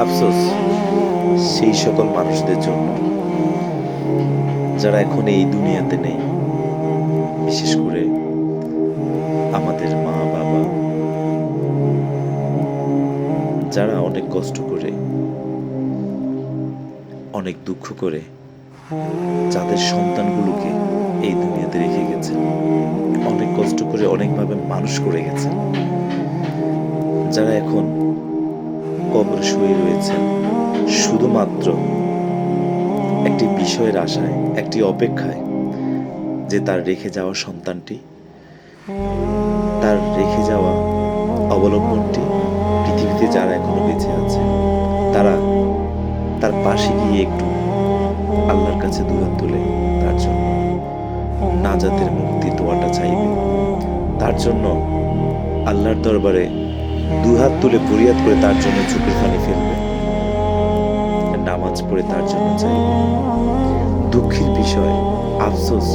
আফসোস সেই সকল মানুষদের জন্য যারা এখন এই দুনিয়াতে নেই, বিশেষ করে আমাদের মা বাবা, যারা অনেক কষ্ট করে, অনেক দুঃখ করে যাদের সন্তানগুলোকে এই দুনিয়াতে রেখে গেছেন, অনেক কষ্ট করে অনেকভাবে মানুষ করে গেছেন, যারা এখন কবরে শুয়ে রয়েছেন শুধুমাত্র একটি বিষয়ের আশায়, একটি অপেক্ষায় যে তার রেখে যাওয়া সন্তানটি, তার রেখে যাওয়া অবলম্বনটি পৃথিবীতে যারা এখনো বেঁচে আছে তারা তার পাশে গিয়ে একটু আল্লাহর কাছে দুহাত তুলে তার জন্য নাজাতের মুক্তি দোয়াটা চাইবে, তার জন্য আল্লাহর দরবারে দুহাত তুলে ফরিয়াদ করে তার জন্য চোখের পানি ফেলবে, নামাজ পড়ে তার জন্য চাইবে। দুঃখের বিষয়, আফসোস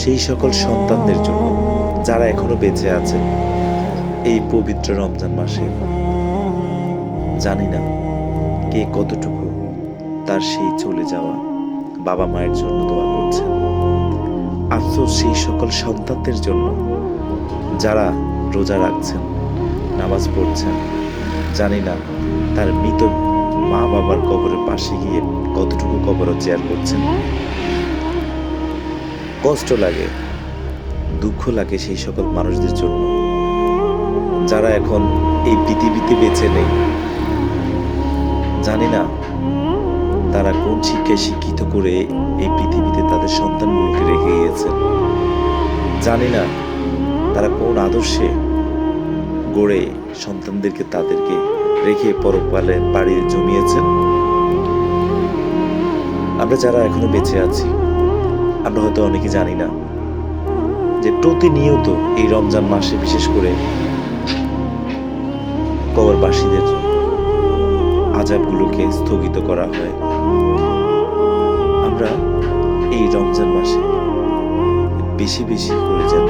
সেই সকল সন্তানদের জন্য যারা এখনো বেঁচে আছে এই পবিত্র রমজান মাসে। জানি না কে কতটুকু তার সেই চলে যাওয়া বাবা মায়ের জন্য দোয়া করছেন। আফসোস সেই সকল সন্তানদের জন্য যারা রোজা রাখছেন, নামাজ পড়ছেন। জানি না তার মৃত মা বাবার কবরের পাশে গিয়ে কতটুকু কবরও চেয়ার করছেন। কষ্ট লাগে, দুঃখ লাগে সেই সকল মানুষদের জন্য যারা এখন এই পৃথিবীতে বেঁচে নেই। জানি না তারা কোন শিক্ষায় শিক্ষিত করে এই পৃথিবীতে তাদের সন্তানগুলোকে রেখে গিয়েছেন। জানি না তারা কোন আদর্শে গড়ে সন্তানদেরকে তাদেরকে রেখে পরকালে বাড়ি জমিয়েছেন। আমরা যারা এখনো বেঁচে আছি আমরা হয়তো অনেকে জানি না যে প্রতিনিয়ত এই রমজান মাসে বিশেষ করে কবরবাসীদের আযাবগুলোকে স্থগিত করা হয়। আমরা এই রমজান মাসে বেশি বেশি করে যেন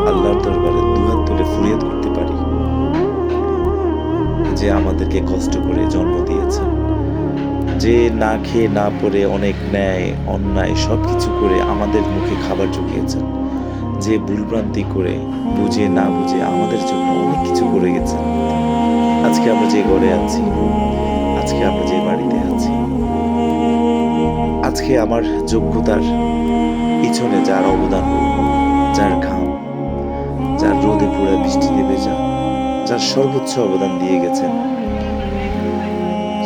আল্লাহর দরবারে দুহাত তুলে ফরিয়াদ করতে পারি যে আমাদেরকে কষ্ট করে জন্ম দিয়েছেন, যে না খেয়ে না পরে অনেক ন্যায় অন্যায় সবকিছু করে আমাদের মুখে খাবার জুগিয়েছেন, যে ভুলভ্রান্তি করে বুঝে না বুঝে আমাদের জন্য অনেক কিছু করে গেছেন। আজকে আমরা যে ঘরে আছি, আজকে আমরা যে বাড়িতে আছি, আজকে আমার যোগ্যতার পিছনে যার অবদান, যার ঘাম, যার রোদে পুরা বৃষ্টিতে ভেজা, যার সর্বোচ্চ অবদান দিয়ে গেছেন,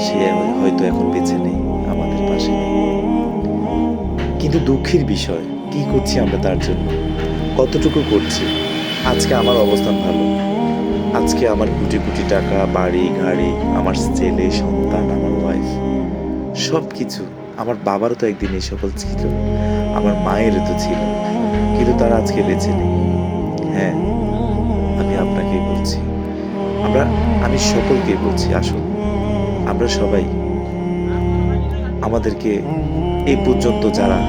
সে হয়তো এখন বেঁচে নেই, আমাদের পাশে নেই। কিন্তু দুঃখের বিষয়, কি করছি আমরা তার জন্য, কতটুকু করছি। আজকে আমার অবস্থান ভালো, আজকে আমার কোটি কোটি টাকা, বাড়ি গাড়ি, আমার ছেলে সন্তান, আমার ওয়াইফ, সব কিছু। আমার বাবারও তো একদিন এই সকল ছিল, আমার মায়েরও তো ছিল, কিন্তু তারা আজকে বেঁচে নেই। হ্যাঁ, আমি আপনাকেই বলছি, আমি সকলকে বলছি, আসুন আমরা সবাই আমাদেরকে এই পর্যন্ত যারা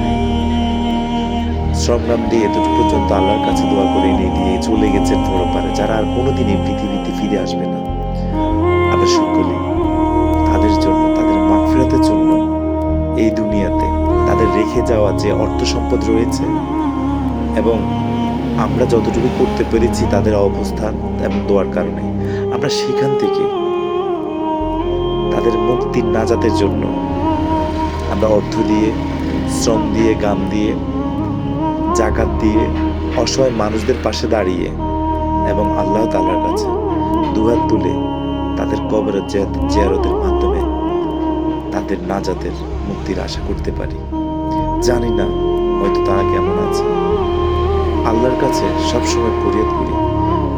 সংগ্রাম দিয়ে এতটুকু পর্যন্ত আল্লাহর কাছে দোয়া করে এনে দিয়ে চলে গেছেন পরপারে, যারা আর কোনোদিন এই পৃথিবীতে ফিরে আসবে না, আমরা সকলে তাদের জন্য, তাদের মাগফিরাতের জন্য এই দুনিয়াতে তাদের রেখে যাওয়া যে অর্থ সম্পদ রয়েছে এবং আমরা যতটুকু করতে পেরেছি তাদের অবস্থান এবং দোয়ার কারণে, আমরা সেখান থেকে তাদের মুক্তির নাজাতের জন্য আমরা অর্থ দিয়ে, শ্রম দিয়ে, গান দিয়ে, জাকাত দিয়ে, অসহায় মানুষদের পাশে দাঁড়িয়ে এবং আল্লাহ তাআলার কাছে দুহাত তুলে তাদের কবরের জিয়ারতের মাধ্যমে তাদের নাজাতের মুক্তির আশা করতে পারি। জানি না হয়তো তারা কেমন আছে, আল্লাহর কাছে সবসময় ফরিয়াদ করি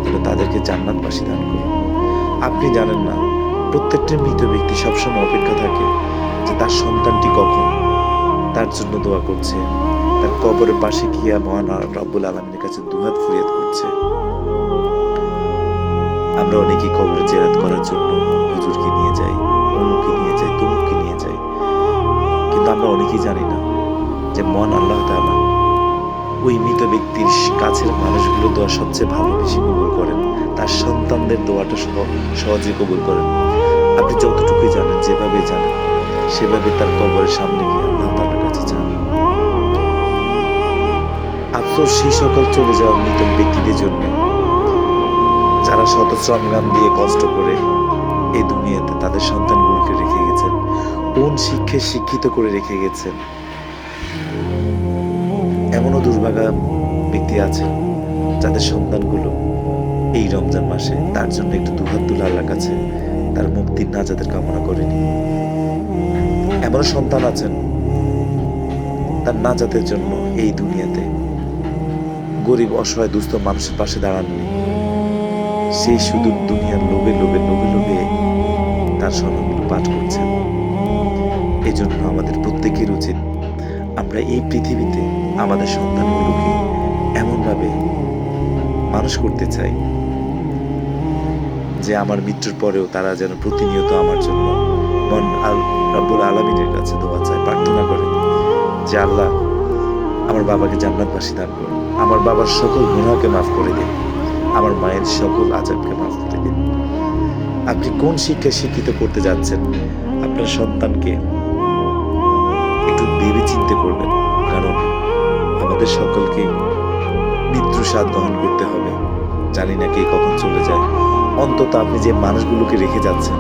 যেন তাদেরকে জান্নাতবাসী দান করুন। আপনি জানেন না, প্রত্যেকটা মৃত ব্যক্তি সবসময় অপেক্ষা থাকে যে তার সন্তানটি কখন তার জন্য দোয়া করছে, তার কবরের পাশে গিয়া মহান রব্বুল আলামিনের কাছে দুহাত ফরিয়াদ করছে। আমরা অনেকে কবরে জিয়ারত করার জন্য হুজুরকে নিয়ে যাই, অমুকে নিয়ে যাই, তমুককে নিয়ে যাই, কিন্তু আমরা অনেকেই জানি না যে মহান আল্লাহ তাআলা ওই মৃত ব্যক্তির কাছের মানুষগুলো দোয়া সবচেয়ে ভালো বেশি কবুল করেন, তার সন্তানদের দোয়াটা সহজে কবুল করেন। আপনি যেভাবে জানেন সেভাবে তার কবরের সামনে গিয়ে আল্লাহ তাআলার কাছে চান। আফসোস সেই সকল চলে যাওয়া মৃত ব্যক্তিদের জন্য যারা শত শ্রমগান দিয়ে কষ্ট করে এই দুনিয়াতে তাদের সন্তানগুলোকে রেখে গেছেন, কোন শিক্ষায় শিক্ষিত করে রেখে গেছেন। এমনও দুর্ভাগা ব্যক্তি আছে যাদের সন্তানগুলো এই রমজান মাসে তার জন্য একটু দুহাত তুলে আল্লাহর কাছে তার মুক্তির নাজাতের কামনা করেনি। এমনও সন্তান আছেন তার নাজাতের জন্য এই দুনিয়াতে গরিব অসহায় দুস্থ মানুষের পাশে দাঁড়াননি, সেই শুধু দুনিয়ার লোভে লোভে লোভে লোভে তার স্বর্ণগুলো পাঠ করছেন। এই জন্য আমাদের প্রত্যেকের উচিত আমরা এই পৃথিবীতে আমাদের সন্তানগুলোকে এমনভাবে মানুষ করতে চাই যে আমার মৃত্যুর পরেও তারা যেন প্রতিনিয়ত আমার জন্য মন রব্বুল আলামিনের কাছে দোয়া চায়, প্রার্থনা করে যে আল্লাহ আমার বাবাকে জান্নাতবাসী দান করুন, আমার বাবার সকল গুনাহকে মাফ করে দিন, আমার মায়ের সকল আযাবকে মাফ করে দিন। আপনি কোন শিক্ষায় শিক্ষিত করতে যাচ্ছেন আপনার সন্তানকে একটু ভেবে চিন্তে করবেন, কারণ আমাদের সকলকে মৃত্যুর স্বাদ গ্রহণ করতে হবে। জানি না কে কখন চলে যায়। অন্তত আপনি যে মানুষগুলোকে রেখে যাচ্ছেন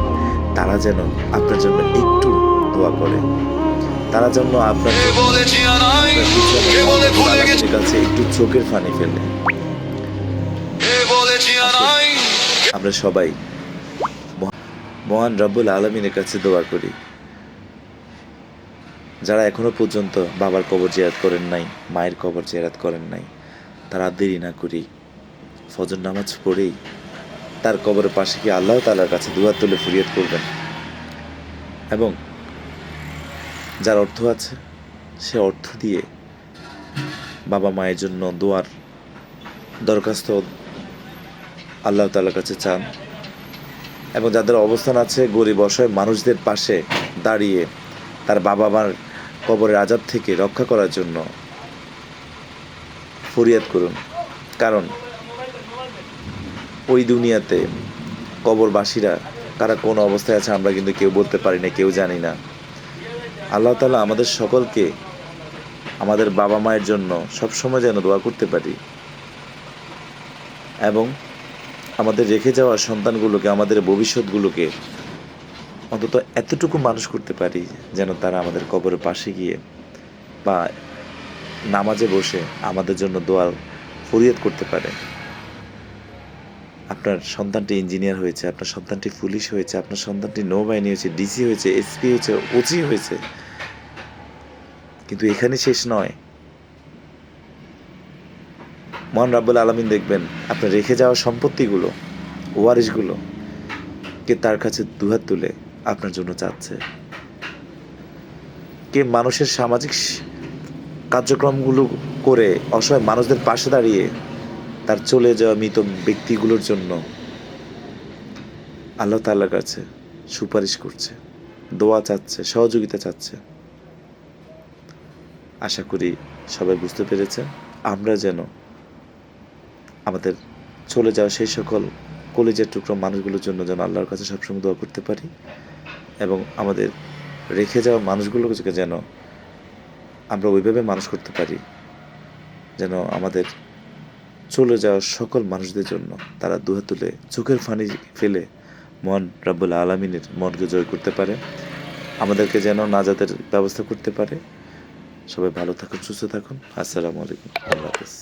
তারা যেন আপনার জন্য একটু দোয়া করে, তারা যেন আপনার কাছে একটু চোখের পানি ফেলে। আমরা সবাই মহান রব্বুল আলামিনের কাছে দোয়া করি। যারা এখনো পর্যন্ত বাবার কবর জিয়ারত করেন নাই, মায়ের কবর জিয়ারত করেন নাই, তারা দেরি না করি ফজর নামাজ পড়েই তার কবরের পাশে গিয়ে আল্লাহ তাআলার কাছে দুহাত তুলে ফরিয়াদ করবেন। এবং যার অর্থ আছে সে অর্থ দিয়ে বাবা মায়ের জন্য দোয়ার দরখাস্ত আল্লাহ তাআলার কাছে চান। এবং যাদের অবস্থান আছে গরিব অসহায় মানুষদের পাশে দাঁড়িয়ে তার বাবা মার কবরের আযাব থেকে রক্ষা করার জন্য ফরিয়াদ করুন। কারণ ওই দুনিয়াতে কবরবাসীরা কারা কোন অবস্থায় আছে আমরা কিন্তু কেউ বলতে পারি না, কেউ জানি না। আল্লাহ তাআলা আমাদের সকলকে আমাদের বাবা মায়ের জন্য সবসময় যেন দোয়া করতে পারি এবং আমাদের রেখে যাওয়া সন্তানগুলোকে, আমাদের ভবিষ্যৎগুলোকে অন্তত এতটুকু মানুষ করতে পারি যেন তারা আমাদের কবরের পাশে গিয়ে বা নামাজে বসে আমাদের জন্য দোয়া ফরিয়াদ করতে পারে। আপনার সন্তানটি ইঞ্জিনিয়ার হয়েছে, আপনার সন্তানটি পুলিশ হয়েছে, আপনার সন্তানটি নৌবাহিনী হয়েছে, ডিসি হয়েছে, এসপি হয়েছে, ওসি হয়েছে, কিন্তু এখানে শেষ নয়। মহান রব্বুল আলামিন দেখবেন আপনার রেখে যাওয়া সম্পত্তিগুলো, ওয়ারিশগুলো কে তার কাছে দুহাত তুলে আপনার জন্য চাচ্ছে, কে মানুষের সামাজিক কার্যক্রমগুলো করে অসহায় মানুষদের পাশে দাঁড়িয়ে তার চলে যাওয়া মৃত ব্যক্তিগুলোর জন্য আল্লাহ তাআলার কাছে সুপারিশ করছে, দোয়া চাচ্ছে, সহযোগিতা চাচ্ছে। আশা করি সবাই বুঝতে পেরেছেন। আমরা যেন আমাদের চলে যাওয়া সেই সকল কলিজার টুকরো মানুষগুলোর জন্য যেন আল্লাহর কাছে সবসময় দোয়া করতে পারি এবং আমাদের রেখে যাওয়া মানুষগুলোকে যেন আমরা ওইভাবে মানুষ করতে পারি যেন আমাদের চলে যাওয়া সকল মানুষদের জন্য তারা দুহাত তুলে চোখের পানি ফেলে মহান রব্বুল আলামিনের মনকে জয় করতে পারে, আমাদেরকে যেন নাজাতের ব্যবস্থা করতে পারে। সবাই ভালো থাকুন, সুস্থ থাকুন। আসসালামু আলাইকুম, আল্লাহ হাফেজ।